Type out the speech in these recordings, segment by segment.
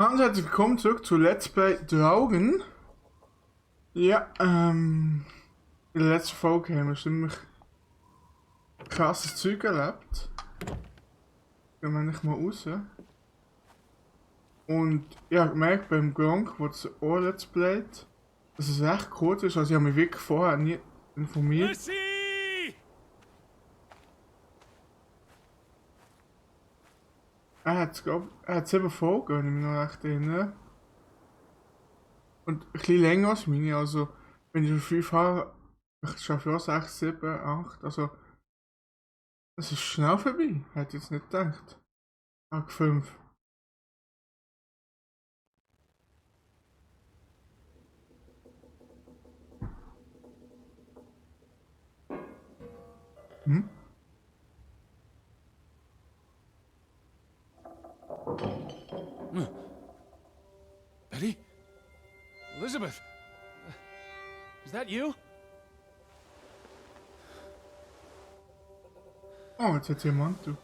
Hallo und herzlich willkommen zurück zu Let's Play Draugen. Ja, in der letzten Folge haben wir ziemlich krasses Zeug erlebt. Gehen wir nicht mal raus. Und ja, gemerkt beim Gronk, wo es auch Let's Playt, dass es recht kurz ist. Also ich habe mich wirklich vorher nie informiert. Er hat 7 Folgen, wenn ich mich noch recht erinnere. Und ein bisschen länger als meine, also wenn ich schon 5 habe, ich schaffe ja 6, 7, 8, also es ist schnell vorbei, hätte ich jetzt nicht gedacht. Tag 5. Hm? Betty? Elizabeth? Is that you? Oh, jetzt hat jemand, du.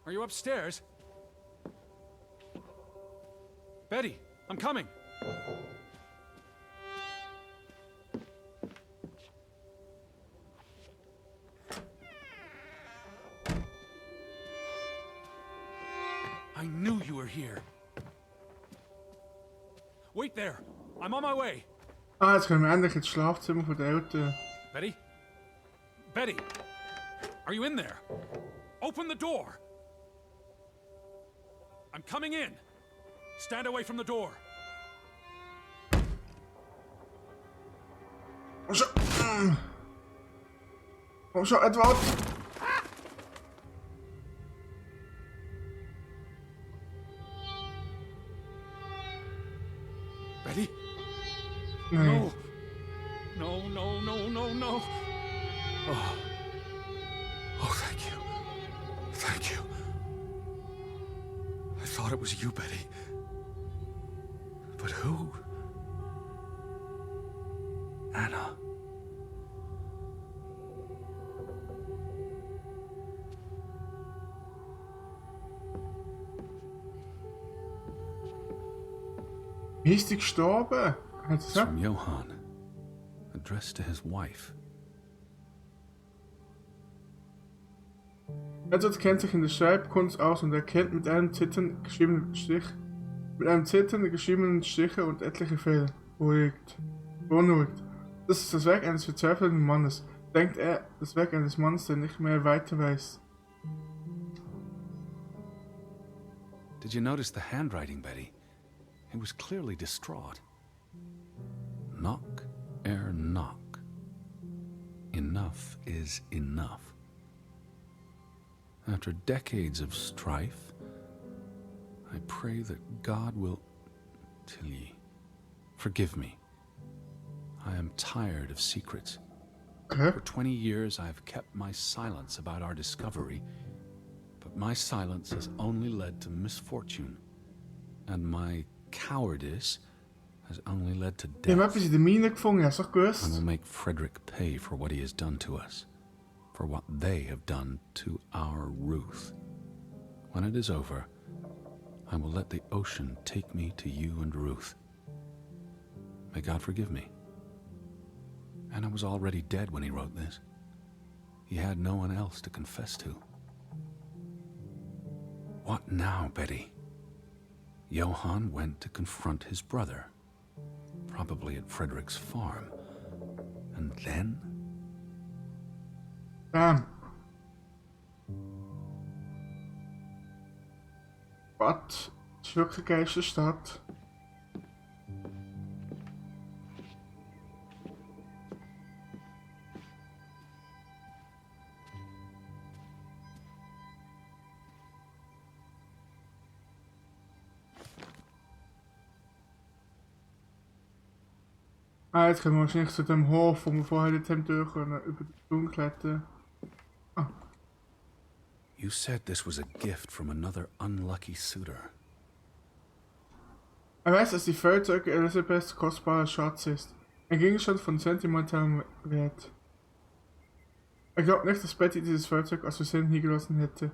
Are you upstairs? Betty, I'm coming. I knew you were here. Wait there. I'm on my way. Ah, jetzt können wir endlich ins Schlafzimmer von den Eltern. Betty? Betty? Are you in there? Open the door. I'm coming in. Stand away from the door. Komm schon. Komm schon, Edward. Betty? Nein. No. No. Oh. Oh, thank you. Thank you. I thought it was you, Betty. But who? Anna. Wie ist die gestorben? Hat It's sie from Johann, addressed to his wife. Edward kennt sich in der Schreibkunst aus und erkennt mit einem zitternden geschriebenen Striche und etliche Fehler. Beunruhigt. Das ist das Werk eines verzweifelten Mannes. Denkt er, das Werk eines Mannes, der nicht mehr weiter weiß. Did you notice the handwriting, Betty? It was clearly distraught. Knock, knock. Enough is enough. After decades of strife, I pray that God will... Tilly, forgive me. I am tired of secrets. For 20 years I've kept my silence about our discovery, but my silence has only led to misfortune, and my cowardice has only led to Ich habe death. etwas in der Mine gefunden, hast du doch I will gewusst? make Frederick pay for what he has done to us, for what they have done to our Ruth. When it is over, I will let the ocean take me to you and Ruth. May God forgive me. Anna was already dead when he wrote this. He had no one else to confess to. What now, Betty? Johann went to confront his brother, probably at Frederick's farm. And then? Bam. Was? Das ist wirklich eine Geisterstadt. Ah, jetzt können wir wahrscheinlich zu dem Hof, wo wir vorher nicht haben durch können, über den Turm klettern. Ah, You said this was a gift from another unlucky suitor. er weiß, dass die Feuerzeuge Elisabeths kostbarer Schatz ist. Ein Gegenstand von sentimentalem Wert. Er glaubt nicht, dass Betty dieses Fahrzeug aus Versehen hier gelassen hätte.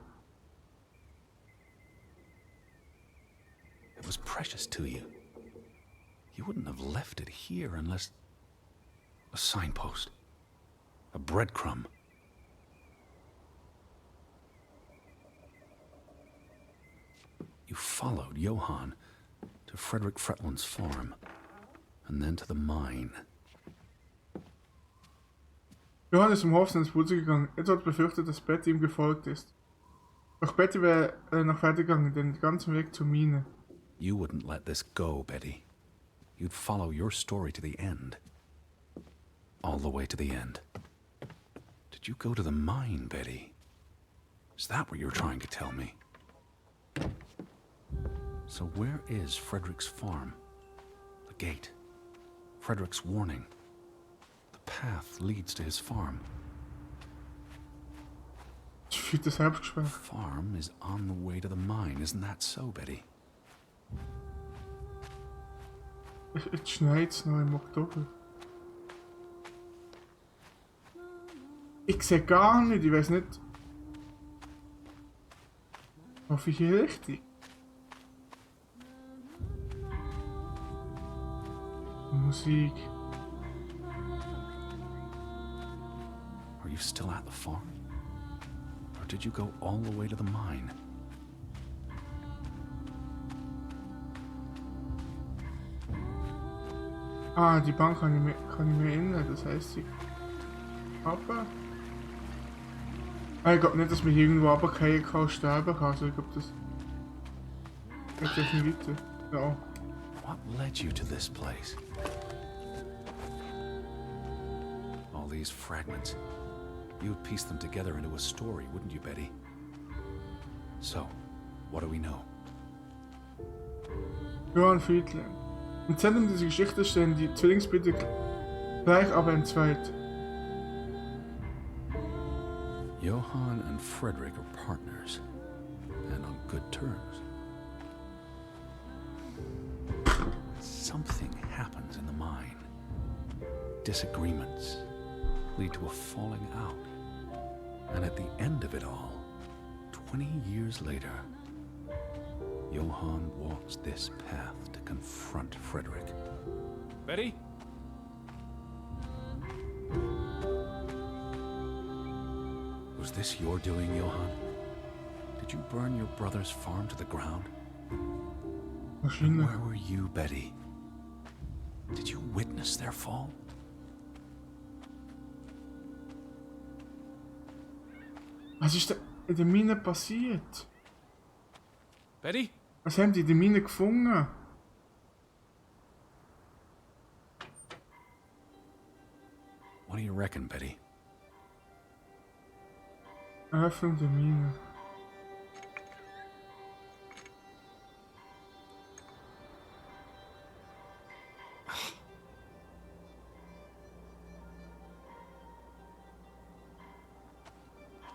It was precious to you. You wouldn't have left it here unless... A signpost. A breadcrumb. You followed Johann to Frederick Fretland's farm, and then to the mine. Johann ist im Hof seines Bruders gegangen. Edward befürchtet, dass Betty ihm gefolgt ist. Doch Betty wäre noch weitergegangen, den ganzen Weg zur Mine. You wouldn't let this go, Betty. You'd follow your story to the end. All the way to the end. Did you go to the mine, Betty? Is that what you're trying to tell me? So where is Frederick's farm? The gate. Frederick's warning. The path leads to his farm. Ich fühle das Selbstgespräch. Farm is on the way to the mine, isn't that so, Betty? Jetzt schneit es noch im Oktober. Ich sehe gar nicht, ich weiß nicht. Hoffe ich hier richtig? Musik. Are you still at the farm? Or did you go all the way to the mine? Ah, die Bank kann ich mir erinnern, das heißt sie. Aber. Ich glaube nicht, dass man hier irgendwo runterfallen kann und sterben kann. Also ich glaube, das geht jetzt nicht weiter. Ja. What led you to this place? All these fragments. You would piece them together into a story, wouldn't you, Betty? So, what do we know? Johann Friedland. Im Zentrum dieser Geschichte stehen die Zwillingsbrüder gleich, aber entzweit. Johann and Frederick are partners, and on good terms. Something happens in the mine. Disagreements lead to a falling out. And at the end of it all, 20 years later, Johann walks this path to confront Frederick. Betty? Was this your doing, Johann? Did you burn your brother's farm to the ground? And where were you, Betty? Did you witness their fall? Was ist da in der Mine passiert? Betty? Was haben die in der Mine gefunden? What do you reckon, Betty? Öffnung der Mine.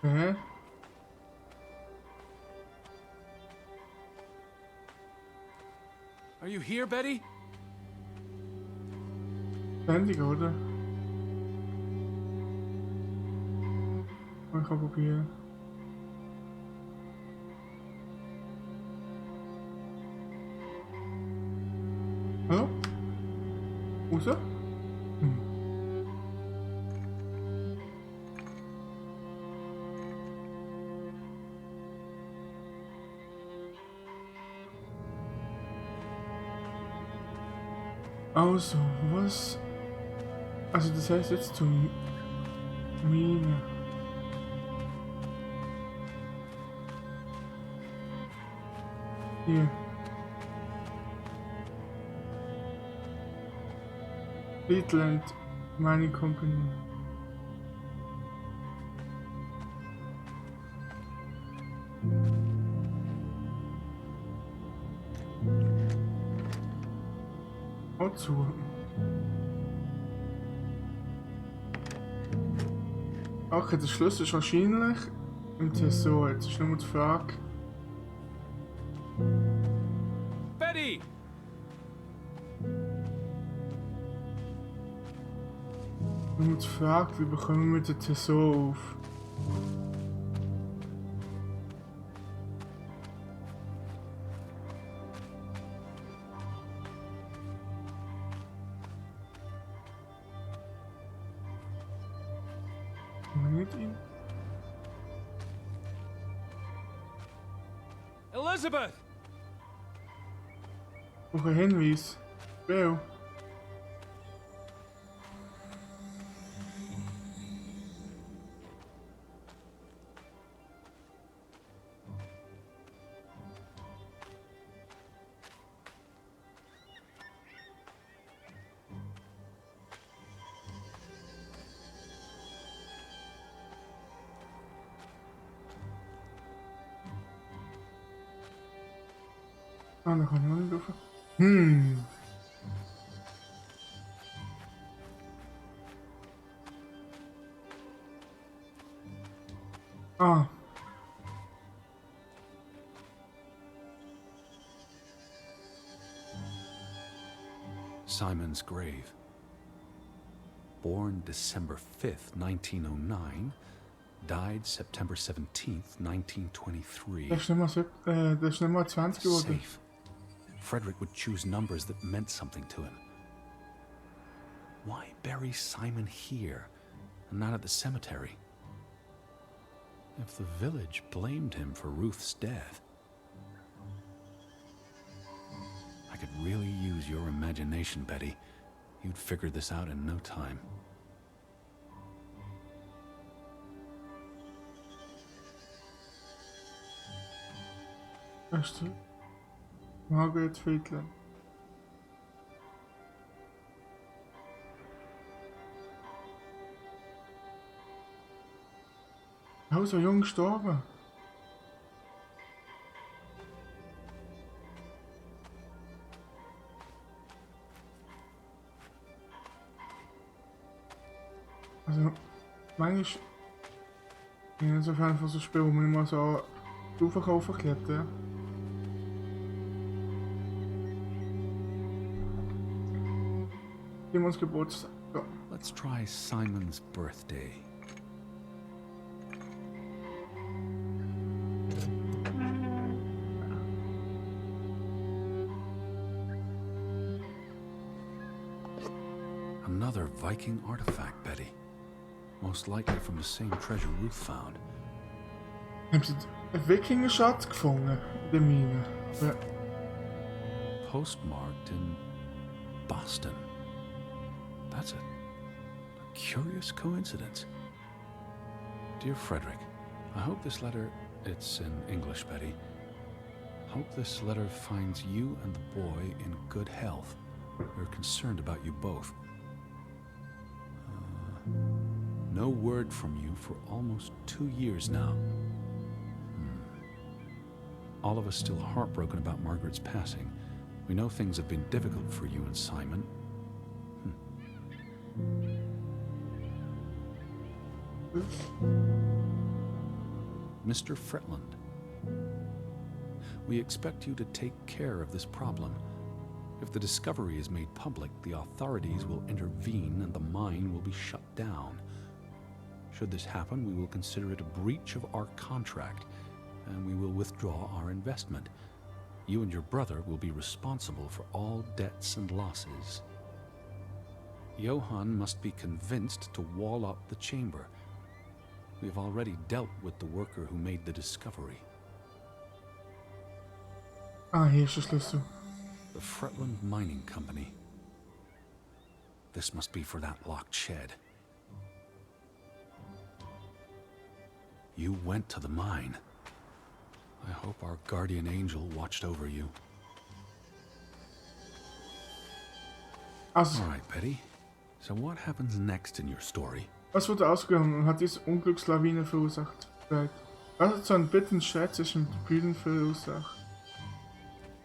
Hä? Are you here, Betty? Ständig, oder? Ich kann probieren. Hallo? Raus? Also, was? Also das heißt jetzt zum Mine. Hier. Friedland Mining Company. Zu. Okay, der Schlüssel ist wahrscheinlich im Tresor. Jetzt ist nur die Frage. Betty! Nur die Frage, wie bekommen wir den Tresor auf? Niet in. Elizabeth! Hoe je heen wies. Veel. Ah, dan gaan we niet over. Ah. Simon's grave. Born December 5th, 1909, died September 17th, 1923. Dat is nummer 20 geworden. Safe. Frederick would choose numbers that meant something to him. Why bury Simon here and not at the cemetery? If the village blamed him for Ruth's death, I could really use your imagination, Betty. You'd figure this out in no time. Eerst Margaret Friedland. Hij is zo jong gestorben. Also, manchmal, ich bin nicht so Fan von so Spielen, wo man immer so Aufverkaufen klettern. Simons Geburtstag. So. Let's try Simon's birthday. Another Viking artifact, Betty. Most likely from the same treasure Ruth found. Hebben ze een Wikingenschat gevonden in de mine? Ja. Postmarked in Boston. That's a curious coincidence. Dear Frederick, I hope this letter, it's in English, Betty. Hope this letter finds you and the boy in good health. We're concerned about you both. No word from you for almost 2 years now. All of us still heartbroken about Margaret's passing. We know things have been difficult for you and Simon. Mr. Fretland, we expect you to take care of this problem. If the discovery is made public, the authorities will intervene and the mine will be shut down. Should this happen, we will consider it a breach of our contract, and we will withdraw our investment. You and your brother will be responsible for all debts and losses. Johann must be convinced to wall up the chamber. We have already dealt with the worker who made the discovery. Ah, hier is de sleutel. The Fretland Mining Company. This must be for that locked shed. You went to the mine. I hope our guardian angel watched over you. All right, Betty. So what happens next in your story? Was wurde ausgegangen und hat diese Unglückslawine verursacht? Was hat so ein Bittenschätz zwischen Brüdern verursacht?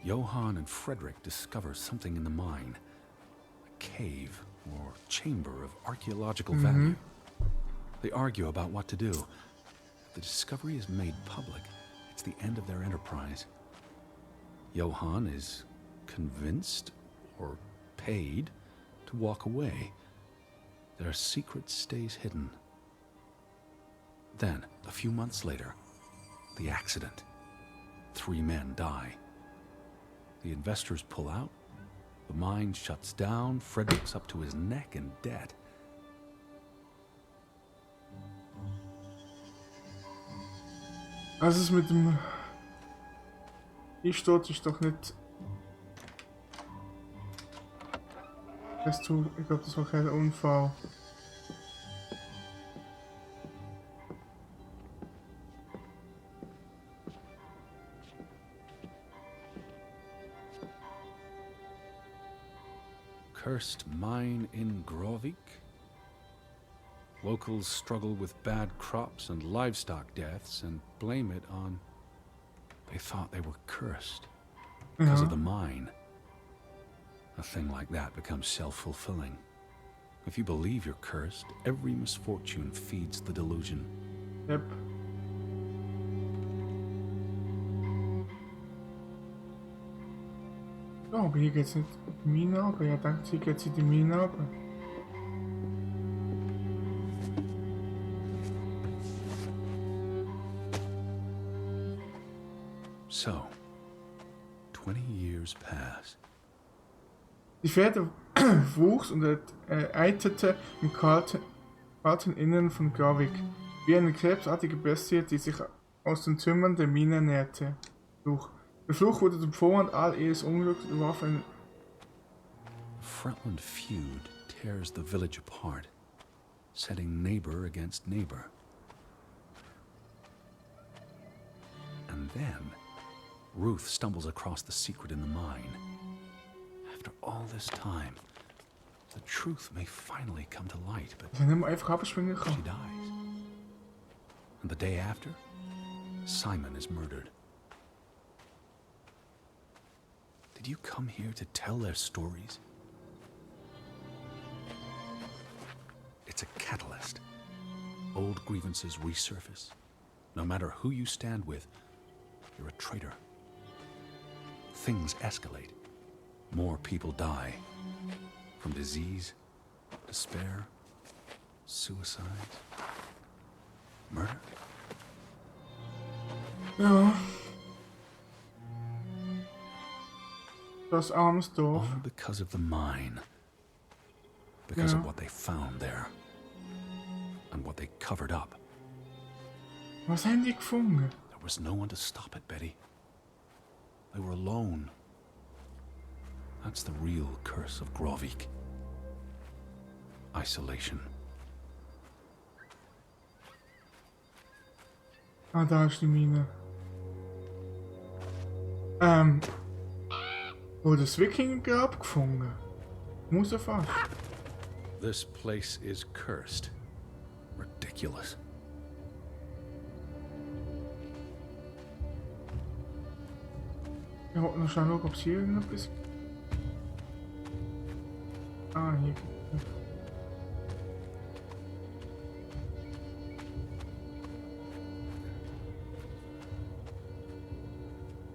Johann and Frederick discover something in the mine. A cave or chamber of archaeological value. They argue about what to do. If the discovery is made public, it's the end of their enterprise. Johann is convinced or paid to walk away. Their secret stays hidden. Then, a few months later, the accident. 3 men die. The investors pull out. The mine shuts down. Frederick's up to his neck in debt. Also es mit dem Einsturz ist doch nicht... Ich glaube, das war kein Unfall. Cursed mine in Grovik. Locals struggle with bad crops and livestock deaths and blame it on... They thought they were cursed because of the mine. A thing like that becomes self-fulfilling. If you believe you're cursed, every misfortune feeds the delusion. Yep. Oh, aber hier geht's nicht in die Mine runter. Ja, denkt, hier geht's in die Mine runter. So, 20 years pass. Die Pferde wuchs und eitete im kalten Innern von Gravik, wie eine krebsartige Bestie, die sich aus den Trümmern der Mine nährte. Der Fluch wurde zum Vorwand all ihres Unglücks und warf ein... Frontland feud tears the village apart, setting neighbor against neighbor. And then, Ruth stumbles across the secret in the mine. After all this time, the truth may finally come to light, but Ich habe einfach abspringen she können. dies. And the day after, Simon is murdered. Did you come here to tell their stories? It's a catalyst. Old grievances resurface. No matter who you stand with, you're a traitor. Things escalate. More people die. From disease, despair, suicide, murder. Ja. Das armes Dorf. All because of the mine. Because Ja. of what they found there. And what they covered up. Was haben die gefunden? There was no one to stop it, Betty. They were alone. That's the real curse of Grovik. Isolation. Ah, da ist die Mine. Wurde das Wikingergrab gefunden? Muss er fast. This place is cursed. Ridiculous. Ich wollte noch schauen, ob es hier irgendetwas... Ah, hier.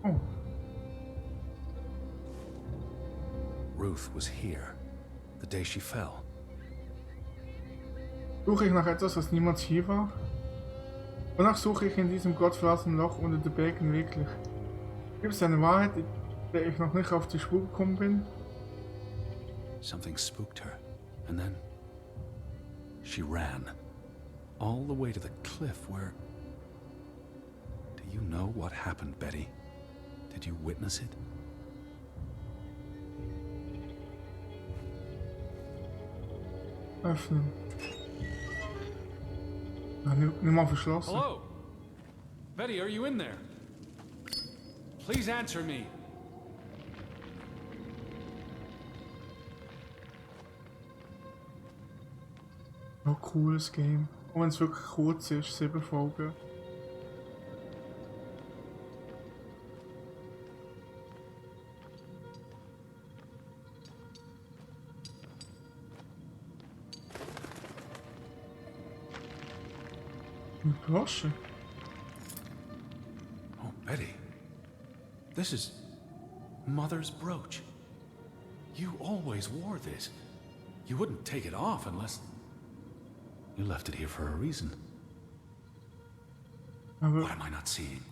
Oh, Ruth was here the day she fell. suche ich nach etwas, was niemals hier war? Wonach suche ich in diesem gottverlassenen Loch unter den Bergen wirklich? Gibt es eine Wahrheit, der ich noch nicht auf die Spur gekommen bin? Something spooked her, and then she ran all the way to the cliff where... Do you know what happened, Betty? Did you witness it? Öffnen. Ah, nicht mal verschlossen. Hello? Betty, are you in there? Please answer me. Oh, cooles Game. Auch wenn es wirklich kurz ist, 7 Folgen. Eine Brosche. Oh, Betty. This is Mother's brooch. You always wore this. You wouldn't take it off unless... You left it here for a reason. Aber What am I not seeing?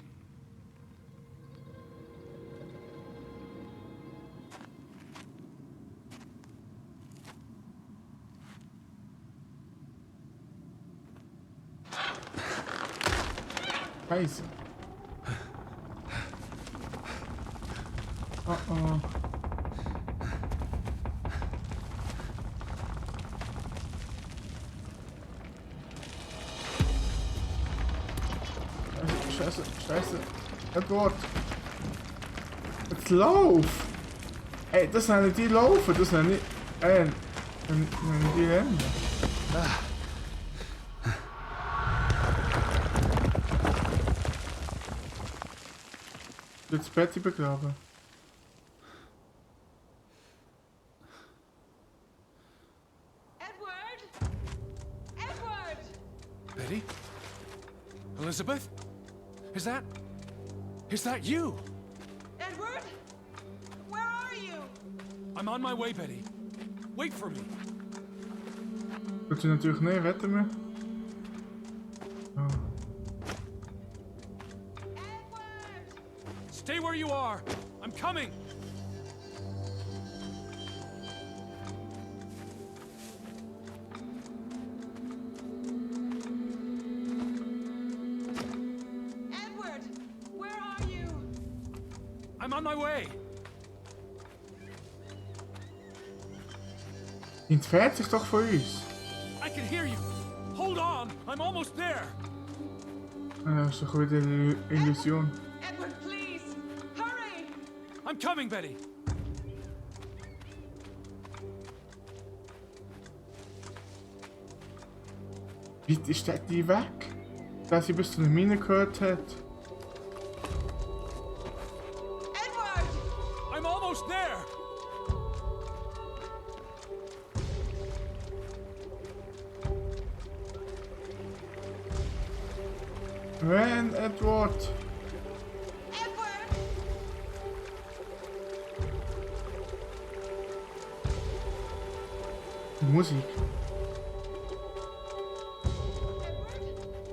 Scheiße. Oh oh. Scheiße, scheiße. Edward. Jetzt lauf! Ey, das sind nicht die laufen, das sind nicht. Die rennen. Jetzt Betty begraben. Edward! Edward! Betty? Elizabeth? Is that you? Edward? Where are you? I'm on my way, Betty. Wait for me. Doet hij natuurlijk nee, retten me. Oh. Stay where you are. I'm coming. Edward! Where are you? I'm on my way. Die entfernt sich doch von uns. I can hear you. Hold on. I'm almost there. Dat is toch weer de illusion. Edward, please! Hurry! I'm coming, Betty. Wie ist die weg? Dass sie bis zu der Mine gehört hat. Edward! I'm almost there. Ren, Edward. Edward! Musik.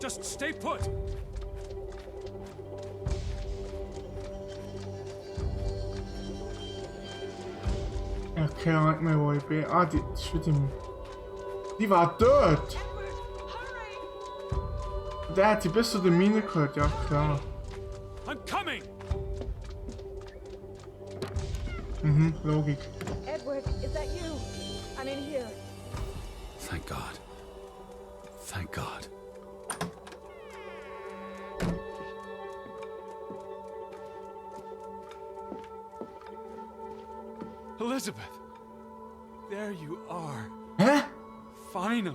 Just stay put. Ja, keine Ahnung mehr, wo ich bin. Ah, die ist wieder die war dort. Edward, hurry! Der hat sie bis zu der Mine gehört, ja klar. I'm coming. Mhm, Logik. Edward, is that you? I'm in here. Thank God. Thank God. Elizabeth, there you are. Hä? Finally.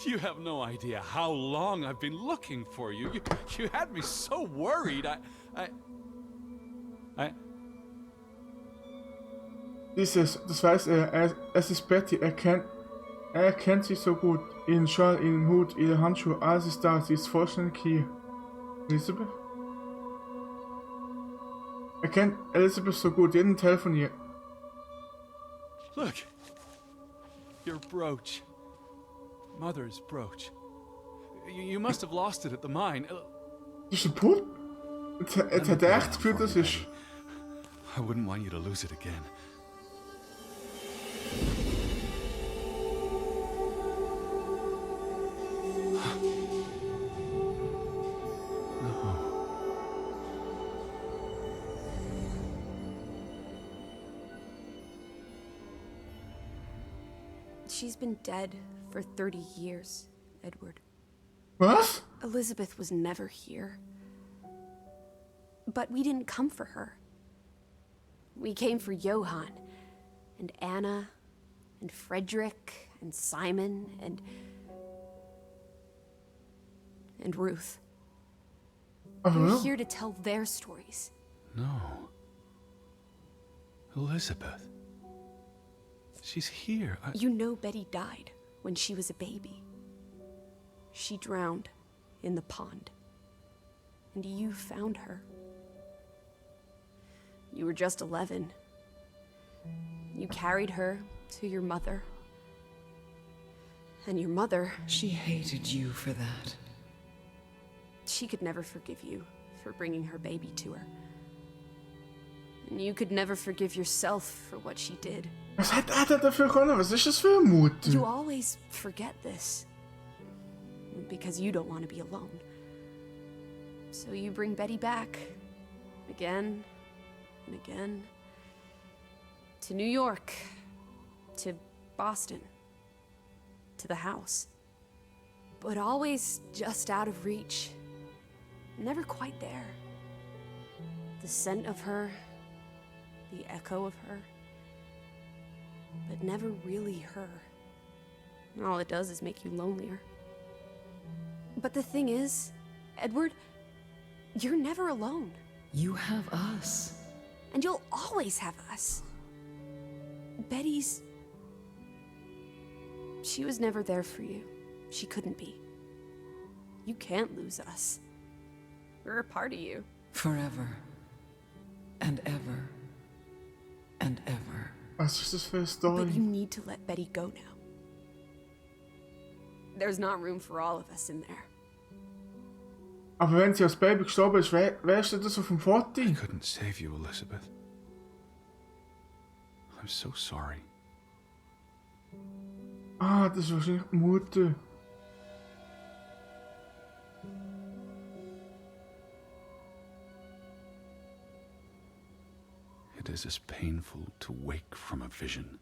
You have no idea how long I've been looking for you. You had me so worried. Das weiß er. Es ist Betty. Er kennt sie so gut. Ihren Schal, ihren Hut, ihre Handschuhe, alles ist da. Sie ist vollständig hier. Elizabeth? Er kennt Elizabeth so gut. Jeden Teil von ihr. Look. Your brooch. Mother's brooch. You must have lost it at the mine. Das ist ein Pool? Het hat echt das Gefühl, das ist... I wouldn't want you to lose it again. She's been dead for 30 years, Edward. Was? Elizabeth was never here. But we didn't come for her. We came for Johann, and Anna, and Frederick, and Simon, and Ruth. We're here to tell their stories. No. Elizabeth. She's here. You know Betty died when she was a baby. She drowned in the pond. And you found her. You were just 11. You carried her to your mother. And your mother... She hated you for that. She could never forgive you for bringing her baby to her. And you could never forgive yourself for what she did. Was hat er dafür können? Was ist das für ein Mut? You always forget this. Because you don't want to be alone. So you bring Betty back. Again and again. To New York. To Boston. To the house. But always just out of reach. Never quite there. The scent of her. The echo of her. But never really her. All it does is make you lonelier. But the thing is, Edward, you're never alone. You have us. And you'll always have us. Betty's... She was never there for you. She couldn't be. You can't lose us. We're a part of you. Forever. And ever. And ever. Was ist das für eine Story? But you need to let Betty go now. There's not room for all of us in there. Aber wenn sie als Baby gestorben ist, wärst du das auf dem Foto? I couldn't save you, Elizabeth. I'm so sorry. Ah, das ist wahrscheinlich die Mutter. It is as painful to wake from a vision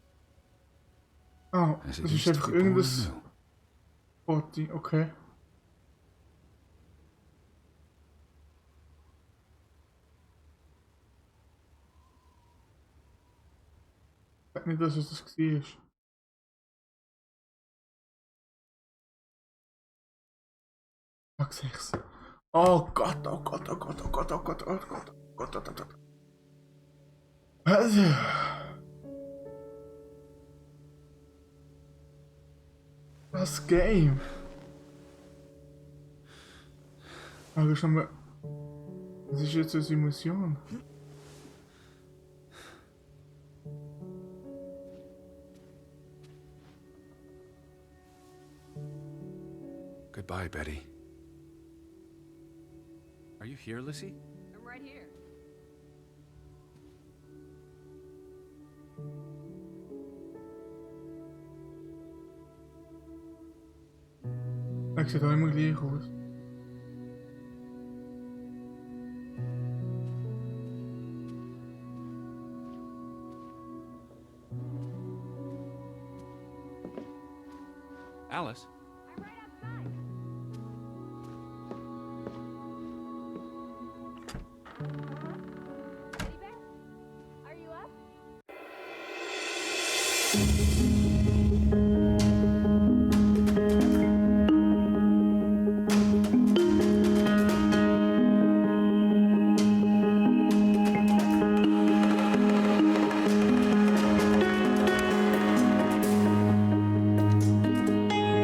Ah, as das it ist is to einfach be born irgendein anew. Foto, okay. Sag nicht, dass es das war. Ah, sechs. Oh Gott, oh Gott, oh Gott, oh Gott, oh Gott, oh Gott, oh Gott, oh Gott, oh Gott. Also. Das Game. Aber schon mal. Das ist jetzt eine Simulation. Goodbye, Betty. Are you here, Lissy? I'm right here. Ik zit helemaal gleich aus. Alice? I'm right outside. Teddy bear? Are you up?